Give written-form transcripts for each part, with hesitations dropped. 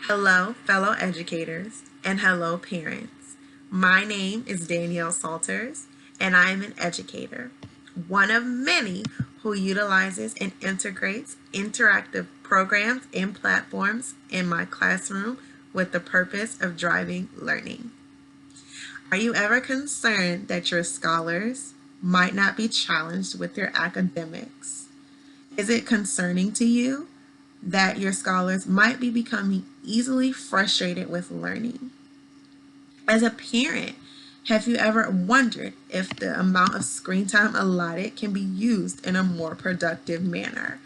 Hello, fellow educators, and hello, parents. My name is Danielle Salters, and I am an educator, one of many who utilizes and integrates interactive programs and platforms in my classroom with the purpose of driving learning. Are you ever concerned that your scholars might not be challenged with their academics? Is it concerning to you that your scholars might be becoming easily frustrated with learning? As a parent, have you ever wondered if the amount of screen time allotted can be used in a more productive manner?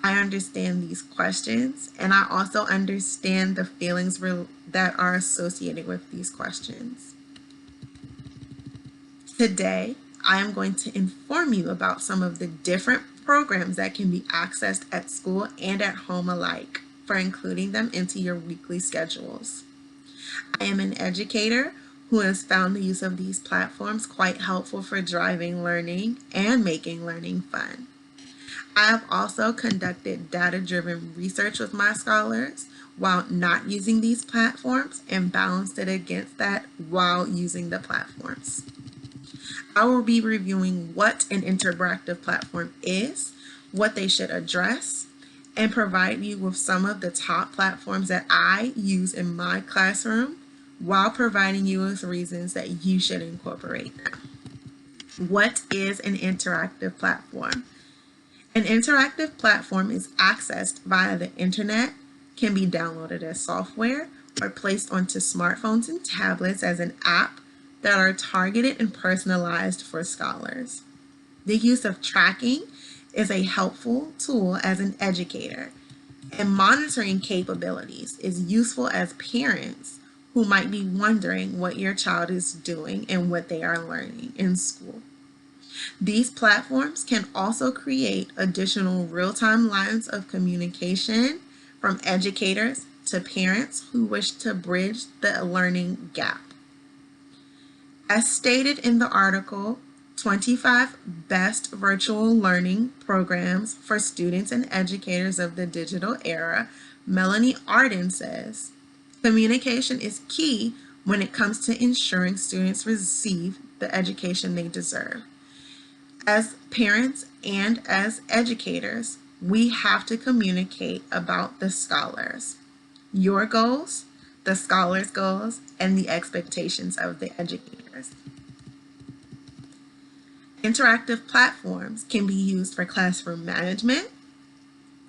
I understand these questions, and I also understand the feelings that are associated with these questions. Today, I am going to inform you about some of the different programs that can be accessed at school and at home alike for including them into your weekly schedules. I am an educator who has found the use of these platforms quite helpful for driving learning and making learning fun. I have also conducted data-driven research with my scholars while not using these platforms and balanced it against that while using the platforms. I will be reviewing what an interactive platform is, what they should address, and provide you with some of the top platforms that I use in my classroom while providing you with reasons that you should incorporate them. What is an interactive platform? An interactive platform is accessed via the internet, can be downloaded as software, or placed onto smartphones and tablets as an app that are targeted and personalized for scholars. The use of tracking is a helpful tool as an educator, and monitoring capabilities is useful as parents who might be wondering what your child is doing and what they are learning in school. These platforms can also create additional real-time lines of communication from educators to parents who wish to bridge the learning gap. As stated in the article, 25 Best Virtual Learning Programs for Students and Educators of the Digital Era, Melanie Arden says, communication is key when it comes to ensuring students receive the education they deserve. As parents and as educators, we have to communicate about the scholars, your goals, the scholars' goals, and the expectations of the educators. Interactive platforms can be used for classroom management.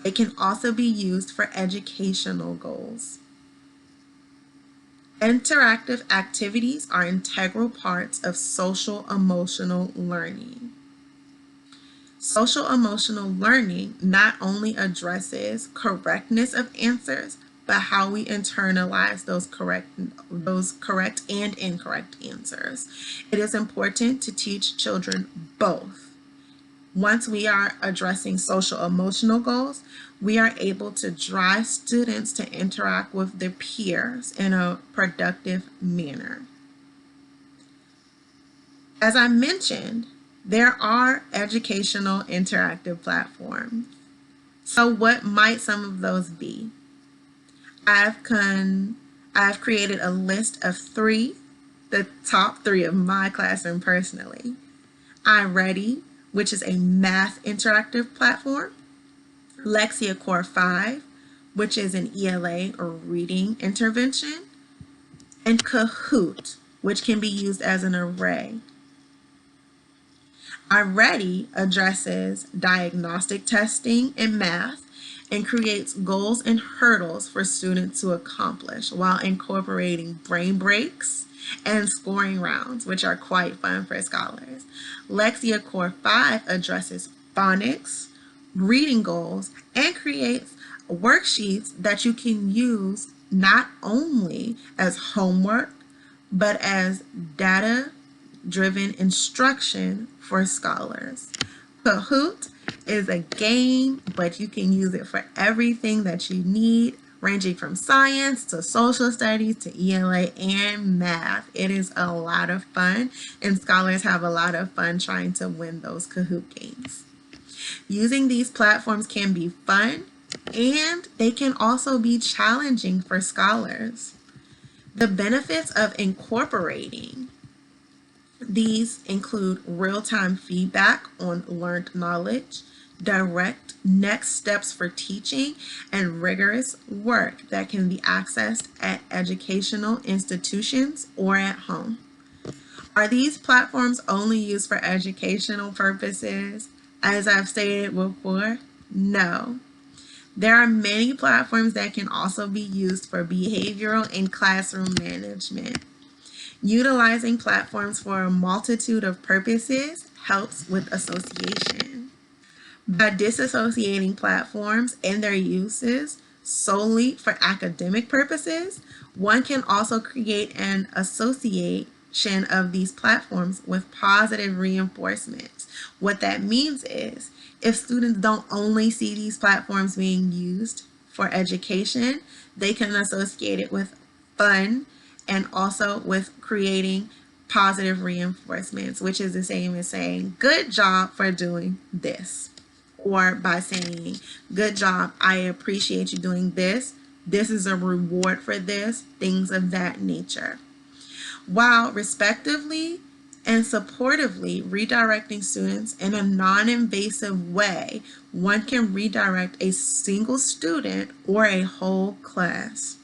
They can also be used for educational goals. Interactive activities are integral parts of social emotional learning. Social emotional learning not only addresses correctness of answers, but how we internalize those correct and incorrect answers. It is important to teach children both. Once we are addressing social emotional goals, we are able to drive students to interact with their peers in a productive manner. As I mentioned, there are educational interactive platforms. So what might some of those be? I've created a list of three, the top three of my classroom personally. iReady, which is a math interactive platform. Lexia Core 5, which is an ELA or reading intervention. And Kahoot, which can be used as an array. iReady addresses diagnostic testing in math and creates goals and hurdles for students to accomplish while incorporating brain breaks and scoring rounds, which are quite fun for scholars. Lexia Core 5 addresses phonics, reading goals, and creates worksheets that you can use not only as homework, but as data-driven instruction for scholars. Kahoot is a game, but you can use it for everything that you need, ranging from science to social studies to ELA and math. It is a lot of fun, and scholars have a lot of fun trying to win those Kahoot games. Using these platforms can be fun, and they can also be challenging for scholars. The benefits of incorporating these include real-time feedback on learned knowledge, direct next steps for teaching, and rigorous work that can be accessed at educational institutions or at home. Are these platforms only used for educational purposes? As I've stated before, no. There are many platforms that can also be used for behavioral and classroom management. Utilizing platforms for a multitude of purposes helps with association. By disassociating platforms and their uses solely for academic purposes, one can also create an association of these platforms with positive reinforcement. What that means is, if students don't only see these platforms being used for education, they can associate it with fun and also with creating positive reinforcements, which is the same as saying, good job for doing this. Or by saying, good job, I appreciate you doing this. This is a reward for this, things of that nature. While respectively and supportively redirecting students in a non-invasive way, one can redirect a single student or a whole class.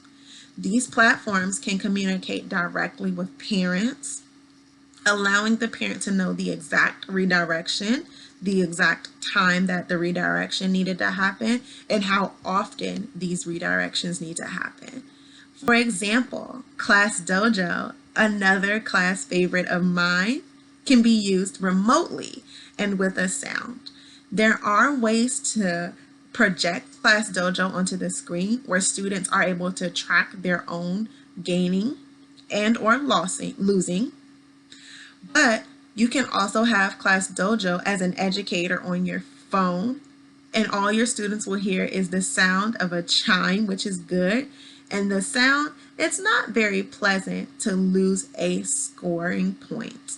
These platforms can communicate directly with parents, allowing the parent to know the exact redirection, the exact time that the redirection needed to happen, and how often these redirections need to happen. For example, Class Dojo, another class favorite of mine, can be used remotely and with a sound. There are ways to project Class Dojo onto the screen where students are able to track their own gaining and or losing, but you can also have Class Dojo as an educator on your phone, and all your students will hear is the sound of a chime, which is good, and the sound, it's not very pleasant to lose a scoring point.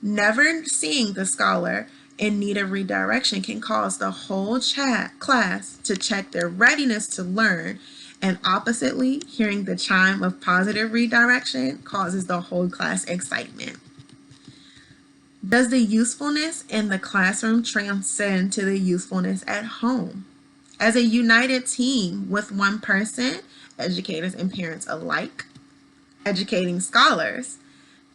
Never seeing the scholar in need of redirection can cause the whole class to check their readiness to learn, and oppositely, hearing the chime of positive redirection causes the whole class excitement. Does the usefulness in the classroom transcend to the usefulness at home? As a united team with one person, educators and parents alike, educating scholars,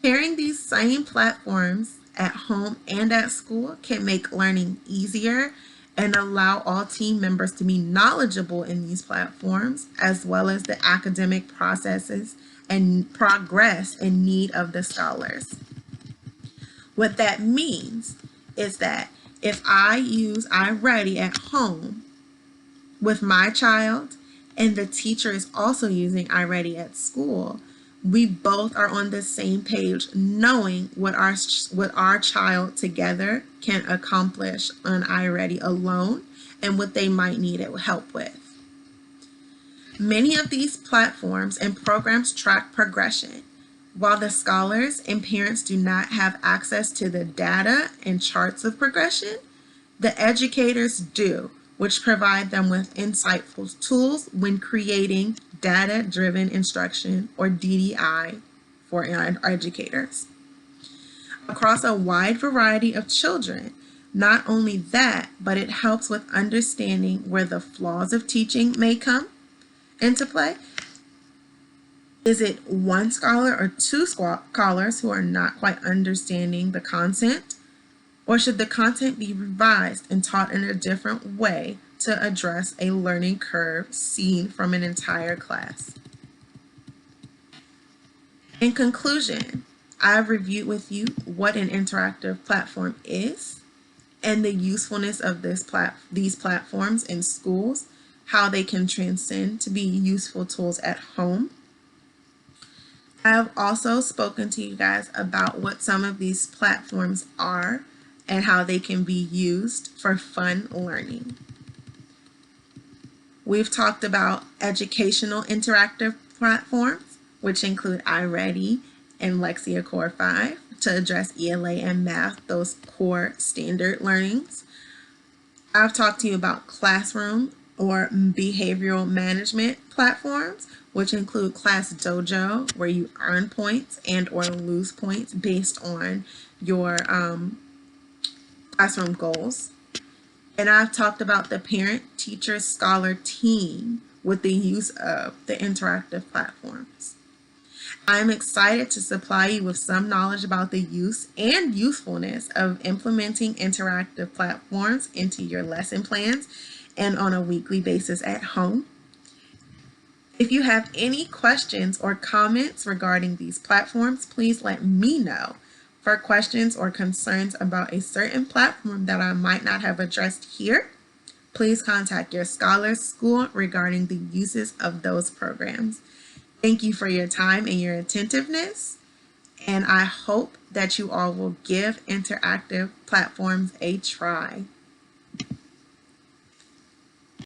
pairing these same platforms at home and at school can make learning easier and allow all team members to be knowledgeable in these platforms, as well as the academic processes and progress and need of the scholars. What that means is that if I use iReady at home with my child and the teacher is also using iReady at school, we both are on the same page, knowing what our child together can accomplish on iReady alone and what they might need help with. Many of these platforms and programs track progression. While the scholars and parents do not have access to the data and charts of progression, the educators do, which provide them with insightful tools when creating data-driven instruction, or DDI, for our educators. Across a wide variety of children, not only that, but it helps with understanding where the flaws of teaching may come into play. Is it one scholar or two scholars who are not quite understanding the content? Or should the content be revised and taught in a different way to address a learning curve seen from an entire class? In conclusion, I've reviewed with you what an interactive platform is and the usefulness of these platforms in schools, how they can transcend to be useful tools at home. I've also spoken to you guys about what some of these platforms are and how they can be used for fun learning. We've talked about educational interactive platforms, which include iReady and Lexia Core 5, to address ELA and math, those core standard learnings. I've talked to you about classroom or behavioral management platforms, which include Class Dojo, where you earn points and or lose points based on your classroom goals. And I've talked about the Parent Teacher Scholar team with the use of the interactive platforms. I'm excited to supply you with some knowledge about the use and usefulness of implementing interactive platforms into your lesson plans and on a weekly basis at home. If you have any questions or comments regarding these platforms, please let me know. For questions or concerns about a certain platform that I might not have addressed here, please contact your Scholars School regarding the uses of those programs. Thank you for your time and your attentiveness, and I hope that you all will give interactive platforms a try.